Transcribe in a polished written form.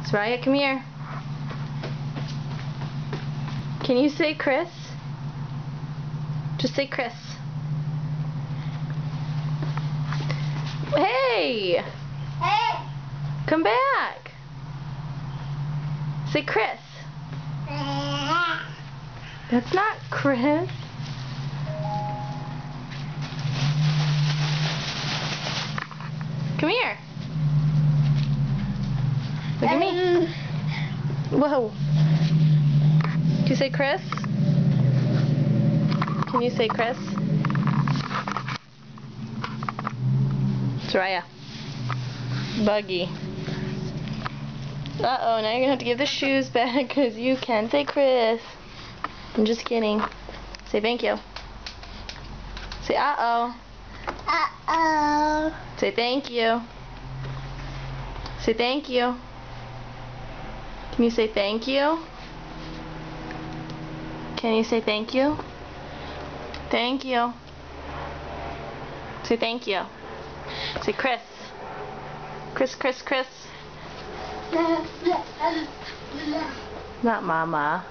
Soraya, come here. Can you say Chris? Just say Chris. Hey! Hey! Come back. Say Chris. That's not Chris. Come here. Look at me. Whoa. Can you say Chris? Can you say Chris? Soraya. Buggy. Uh-oh, now you're gonna have to give the shoes back because you can't say Chris. I'm just kidding. Say thank you. Say uh-oh. Uh-oh. Say thank you. Say thank you. Can you say thank you? Can you say thank you? Thank you. Say thank you. Say Chris. Chris, Chris, Chris. Not Mama.